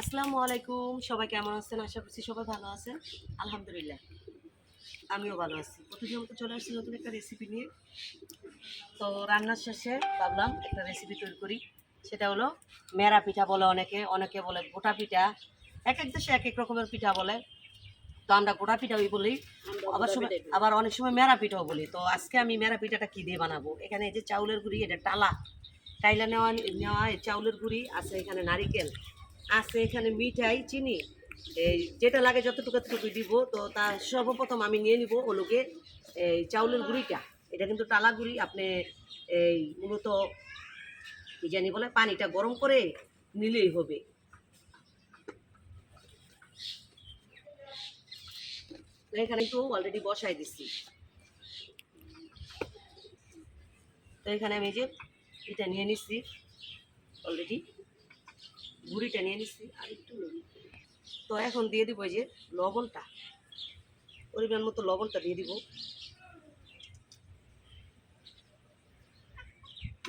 আসসালামু আলাইকুম। সবাই কেমন আছেন? আশা করছি সবাই ভালো আছেন। আলহামদুলিল্লাহ আমিও ভালো আছি। প্রতিদিন মতো চলে আসছি নতুন একটা রেসিপি নিয়ে। তো রান্নার শেষে ভাবলাম একটা রেসিপি তৈরি করি। সেটা হলো মেরা পিঠা বলে অনেকে, অনেকে বলে গোটা পিঠা। এক এক দেশে এক এক রকমের পিঠা বলে। তো আমরা গোটা পিঠাই বলি, আবার অনেক সময় মেরা পিঠাও বলি। তো আজকে আমি মেরা পিঠাটা কী দিয়ে বানাবো? এখানে এই যে চাউলের গুঁড়ি, এটা টাইলা নেওয়া নেওয়া এই চাউলের গুঁড়ি আছে, এখানে নারিকেল আছে, এখানে মিঠাই, চিনি, এই যেটা লাগে যতটুকু ততটুকু দিব। তো তার সর্বপ্রথম আমি নিয়ে নিব ওগুলোকে এই চাউলের গুঁড়িটা। এটা কিন্তু টালা গুঁড়ি। আপনি এই মূলত কি জানি বলে, পানিটা গরম করে নিলেই হবে। তো এখানে তো অলরেডি বসাই দিচ্ছি। তো এখানে আমি যে এটা নিয়ে নিচ্ছি, অলরেডি গুঁড়িটা নিয়ে নিচ্ছি আর একটু। তো এখন দিয়ে দিব এই যে লবণটা, পরিমাণ মতো লবণটা দিয়ে দিব।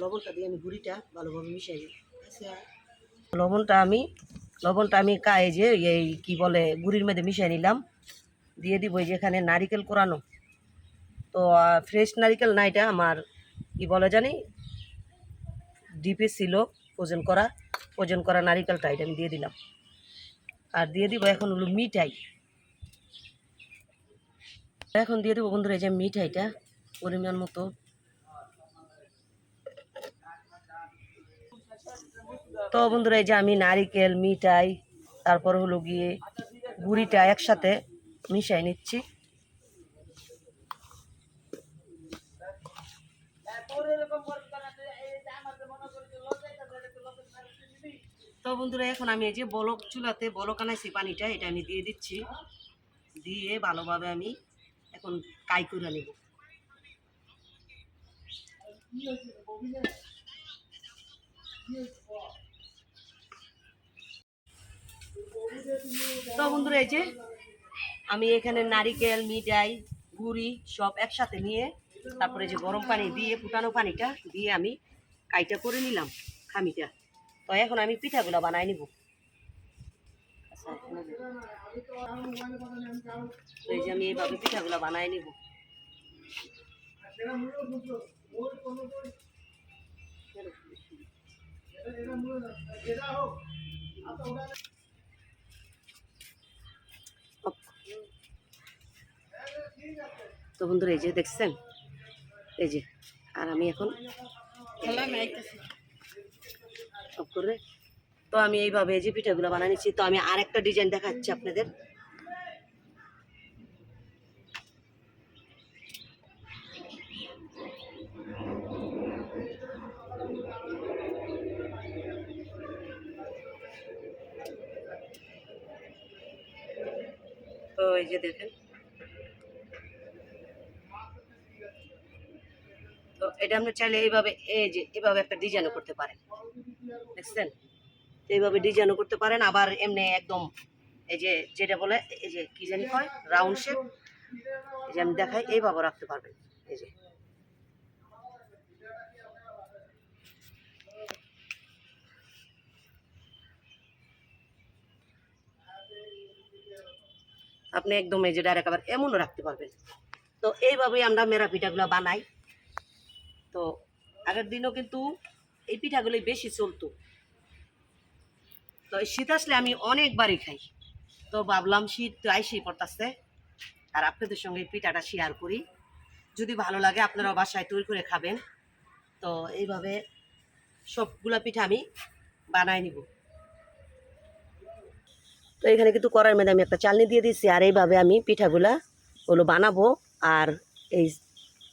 লবণটা দিয়ে আমি গুঁড়িটা ভালোভাবে মিশাই দিই। লবণটা আমি এই যে এই কি বলে গুঁড়ির মধ্যে মিশিয়ে নিলাম। দিয়ে দিব এই যে এখানে নারিকেল কোরানো। তো ফ্রেশ নারিকেল না, এটা আমার কি বলে জানি ডিপে ছিল ওজন করা নারিকেলটা, এটা আমি দিয়ে দিলাম। আর দিয়ে দিব এখন হলো মিঠাই। এখন দিয়ে দেবো বন্ধুরা এই যে মিঠাইটা পরিমাণ মতো। তো বন্ধুরা এই যে আমি নারিকেল, মিঠাই, তারপর হলো গিয়ে গুঁড়িটা একসাথে মিশাই নিচ্ছি। তো বন্ধুরা এখন আমি এই যে চুলাতে বলক আনাইছি পানিটা, এটা আমি দিয়ে দিচ্ছি। দিয়ে ভালোভাবে আমি এখন কাই করে নেব। তো বন্ধুরা এই যে আমি এখানে নারিকেল, মিঠাই, গুড়ি সব একসাথে নিয়ে তারপরে যে গরম পানি দিয়ে ফুটানো পানিটা দিয়ে আমি কাইটা করে নিলাম খামিটা। তো এখন আমি পিঠাগুলো বানাই নিব। তো এই যে আমি এইভাবে পিঠাগুলো বানাই নিব। তো বন্ধুরা এই যে দেখছেন, এই যে আর আমি এখন অফ করে। তো আমি এইভাবে এই যে পিঠাগুলো বানিয়ে নিচ্ছি। তো আমি আরেকটা ডিজাইন দেখাচ্ছি আপনাদের। তো এই যে দেখেন, তো এটা আপনি চাইলে এইভাবে এই যে এভাবে একটা ডিজাইনও করতে পারেন, দেখছেন? এইভাবে ডিজাইনও করতে পারেন, আবার এমনি একদম এই যে যেটা বলে এই যে কি জানি কয় রাউন্ড শেপ, এই যে আমি দেখাই, এইভাবে রাখতে পারবেন। এই যে আপনি একদম এই যে ডাইরেক্ট আবার এমনও রাখতে পারবেন। তো এইভাবেই আমরা মেরা পিঠাগুলো বানাই। তো আগের দিনও কিন্তু এই পিঠাগুলোই বেশি চলতো। তো শীত আসলে আমি অনেকবারই খাই। তো ভাবলাম শীত তো আইসেই পড়তেছে, আর আপনাদের সঙ্গে পিঠাটা শেয়ার করি। যদি ভালো লাগে আপনারাও বাসায় তৈরি করে খাবেন। তো এইভাবে সবগুলা পিঠা আমি বানাই নিব। তো এখানে কিন্তু কড়াইয়ের মধ্যে আমি একটা চালনি দিয়ে দিচ্ছি, আর এইভাবে আমি পিঠাগুলা বানাবো। আর এই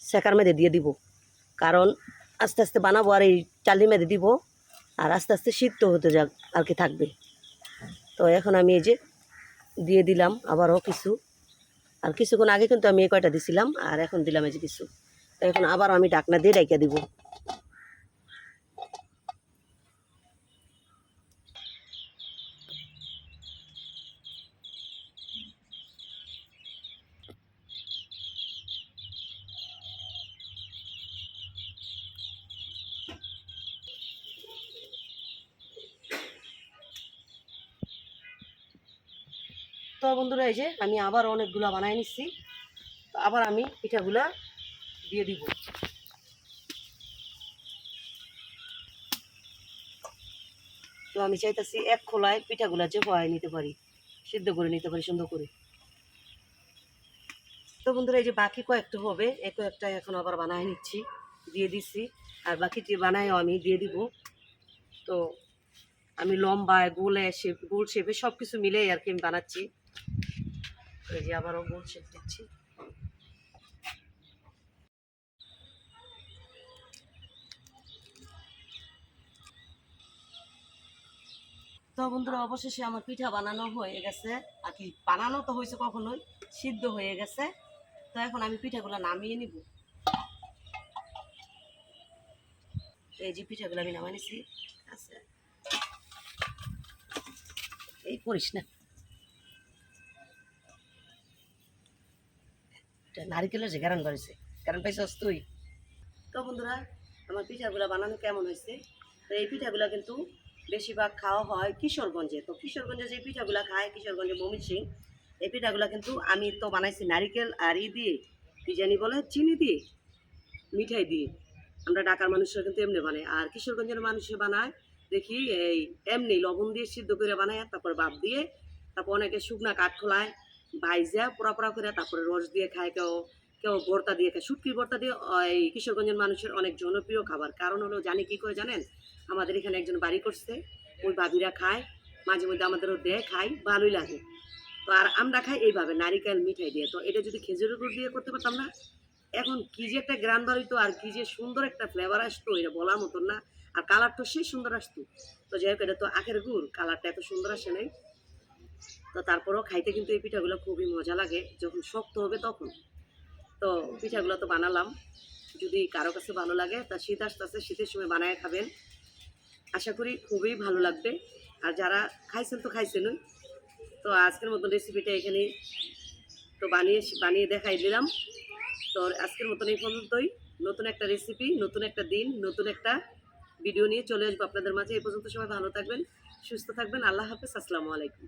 সেকার মধ্যে দিয়ে দিব, কারণ আস্তে আস্তে বানাবো আর এই চালনির মধ্যে দিব, আর আস্তে আস্তে সিদ্ধ হতে যাক আর কি থাকবে। তো এখন আমি এই যে দিয়ে দিলাম আবারও কিছু, আর কিছুক্ষণ আগে কিন্তু আমি এই কয়টা দিছিলাম, আর এখন দিলাম এই যে কিছু। তো এখন আবার আমি ঢাকনা দিয়ে রেখে দিব। তো বন্ধুরা এই যে আমি আবার অনেকগুলা বানাই নিচ্ছি, তো আবার আমি পিঠাগুলা দিয়ে দিব। তো আমি চাইতেছি এক খোলায় পিঠাগুলা যে হয়ে নিতে পারি, সিদ্ধ করে নিতে পারি সুন্দর করে। তো বন্ধুরা এই যে বাকি কয়েকটা হবে, এই কয়েকটা এখন আবার বানায় নিচ্ছি, দিয়ে দিচ্ছি। আর বাকিটি বানায়ও আমি দিয়ে দিব। তো আমি লম্বায় গোলে শেপ, গোল শেপে সব কিছু মিলেই আর কি আমি বানাচ্ছি। এই যে আবারও গোল শেপ দিচ্ছি। তো বন্ধুরা অবশেষে আমার পিঠা বানানো হয়ে গেছে আর কি, বানানো তো হয়েছে কখনোই, সিদ্ধ হয়ে গেছে। তো এখন আমি পিঠাগুলো নামিয়ে নিব। এই যে পিঠাগুলো আমি নামিয়ে নিছি। আচ্ছা এই করিস না, নারিকেলের যে গারান করেছে, কারণ পাইছস তুই। তো বন্ধুরা আমার পিঠাগুলো বানানো কেমন হয়েছে? তো এই পিঠাগুলো কিন্তু বেশিরভাগ খাওয়া হয় কিশোরগঞ্জে। তো কিশোরগঞ্জে যে পিঠাগুলো খায়, কিশোরগঞ্জে ময়মনসিং, এই পিঠাগুলো কিন্তু আমি তো বানাইছি নারিকেল আর দিয়ে, কি জানি বলে, চিনি দিয়ে, মিঠাই দিয়ে। আমরা ঢাকার মানুষরা কিন্তু এমনি বানাই, আর কিশোরগঞ্জের মানুষে বানায় দেখি এই এমনি লবণ দিয়ে সিদ্ধ করে বানায়, তারপর বাপ দিয়ে, তারপর অনেকে শুকনা কাঠ খোলায় ভাইজা পোড়া পোড়া করে তারপরে রস দিয়ে খায়, কেউ কেউ ভর্তা দিয়ে খায়। শুটকির ভর্তা দিয়ে এই কিশোরগঞ্জের মানুষের অনেক জনপ্রিয় খাবার। কারণ হলো জানি কী করে জানেন, আমাদের এখানে একজন বাড়ি করছে, ওই ভাবিরা খায়, মাঝে মধ্যে আমাদেরও দেয়, খাই, ভালোই লাগে। তো আর আমরা খাই এইভাবে নারিকেল মিঠাই দিয়ে। তো এটা যদি খেজুরের গুড় দিয়ে করতে পারতাম না, এখন কি যে একটা গ্রান বাড়িতো আর কি যে সুন্দর একটা ফ্লেভার আসতো, এটা বলার মতন না। আর কালারটা সেই সুন্দর আসতো। তো যাই হোক, এটা তো আখের গুড়, কালারটা এত সুন্দর আসে নাই। তো তারপরেও খাইতে কিন্তু এই পিঠাগুলো খুবই মজা লাগে, যখন শক্ত হবে তখন। তো পিঠাগুলো তো বানালাম, যদি কারো কাছে ভালো লাগে, তা শীত আসতেছে, শীতের সময় বানায় খাবেন, আশা করি খুবই ভালো লাগবে। আর যারা খাইছেন তো খাইছেনই। তো আজকের মতন রেসিপিটা এখানেই তো বানিয়ে দেখাই দিলাম। তো আজকের মতন এই পর্যন্তই। নতুন একটা রেসিপি, নতুন একটা দিন, নতুন একটা ভিডিও নিয়ে চলে আসবো আপনাদের মাঝে। এই পর্যন্ত সবাই ভালো থাকবেন, সুস্থ থাকবেন। আল্লাহ হাফেজ, আসসালামু আলাইকুম।